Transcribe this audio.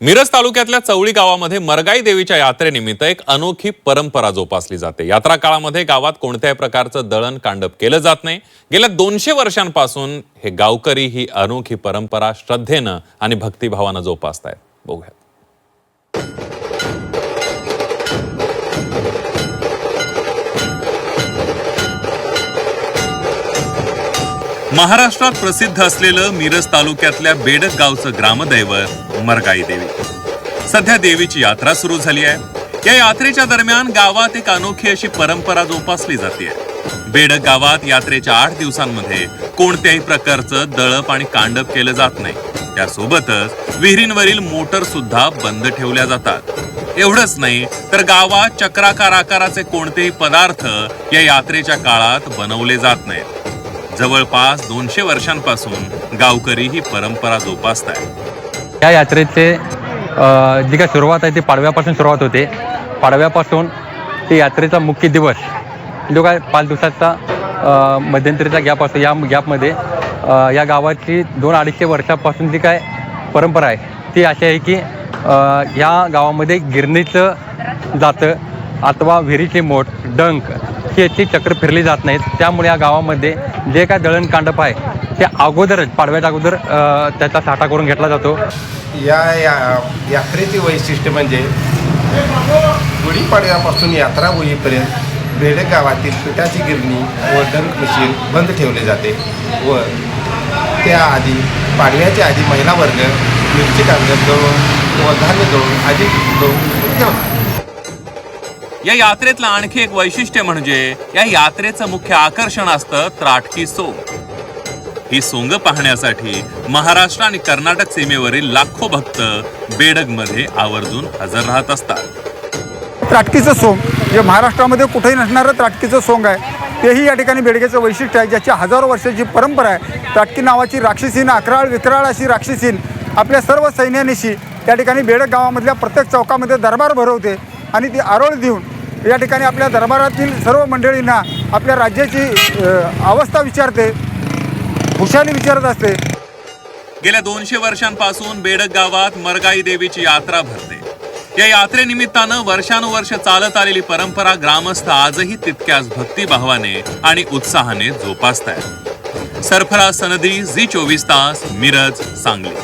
मिरज तालुक्यातल्या चवळी गावामध्ये मरगाई देवीच्या यात्रेनिमित्त एक अनोखी परंपरा जोपासली जाते। यात्रा काळामध्ये गावात कोणत्याही प्रकारचं दळण कांडप केलं जात नाही। गेल्या 200 वर्षांपासून हे गावकरी ही अनोखी परंपरा श्रद्धेनं आणि भक्तिभावानं जोपासतायत। बघूया। महाराष्ट्रात प्रसिद्ध असलेलं मिरज तालुक्यातल्या बेडक गावचं ग्रामदैवत मरगाई देवी। सध्या देवीची यात्रा सुरू झाली आहे। या यात्रेच्या दरम्यान गावात एक अनोखी अशी परंपरा जोपासली जाते। बेडक गावात यात्रेच्या 8 दिवसांमध्ये कोणत्याही प्रकारचं दळप आणि कांडप केलं जात नाही। त्यासोबतच विहिरींवरील मोटर सुद्धा बंद ठेवल्या जातात। एवढंच नाही तर गावात चक्राकार आकाराचे कोणतेही पदार्थ या यात्रेच्या काळात बनवले जात नाहीत। जवळपास 200 वर्षांपासून गावकरी ही परंपरा जोपासतात। या यात्रेचे जी काय सुरुवात आहे ती पाडव्यापासून सुरुवात होते। पाडव्यापासून ते यात्रेचा मुख्य दिवस जो काय 5 दिवसाचा मध्यंतरीचा गॅप असतो। या गॅपमध्ये या गावाची 200-250 वर्षापासून जी काय परंपरा आहे ती अशी आहे की या गावामध्ये गिरणीचं जातं अथवा विहिरीची मोठ डंक याची चक्र फिरली जात नाहीत। त्यामुळे या गावामध्ये जे काय दळण कांडप आहे ते अगोदरच पाडव्याच्या अगोदर त्याचा साठा करून घेतला जातो। या यात्रेचे वैशिष्ट्य म्हणजे गुढीपाडव्यापासून यात्रा होईपर्यंत बेडक गावातील पिठाची गिरणी व डंक मशीन बंद ठेवले जाते व त्याआधी पाडव्याच्या आधी महिला वर्ग मिरची कांदे दळून व धान्य दळून आधी ठेवतात। या यात्रेतलं आणखी एक वैशिष्ट्य म्हणजे या यात्रेचं मुख्य आकर्षण असतं त्राटकी सोंग। ही सोंग पाहण्यासाठी महाराष्ट्र आणि कर्नाटक सीमेवरील लाखो भक्त बेडगमध्ये आवर्जून हजर राहत असतात। त्राटकीचं सोंग जे महाराष्ट्रामध्ये कुठेही नसणारं त्राटकीचं सोंग आहे तेही या ठिकाणी बेडगेचं वैशिष्ट्य आहे, ज्याची हजारो वर्षाची परंपरा आहे। त्राटकी नावाची राक्षसीन अकराळ विक्राळ अशी राक्षसीन आपल्या सर्व सैन्यानिशी त्या ठिकाणी बेडक गावामधल्या प्रत्येक चौकामध्ये दरबार भरवते आणि ती आरोळ देऊन या ठिकाणी आपल्या दरबारातील सर्व मंडळींना आपल्या राज्याची अवस्था विचारते, खुशाली विचारत असते। गेल्या 200 वर्षांपासून बेडक गावात मरगाई देवीची यात्रा भरते। या यात्रेनिमित्तानं वर्षानुवर्ष चालत आलेली परंपरा ग्रामस्थ आजही तितक्याच भक्तिभावाने आणि उत्साहाने जोपासतायत। सरफराज सनदी, झी 24 तास, मिरज, सांगली।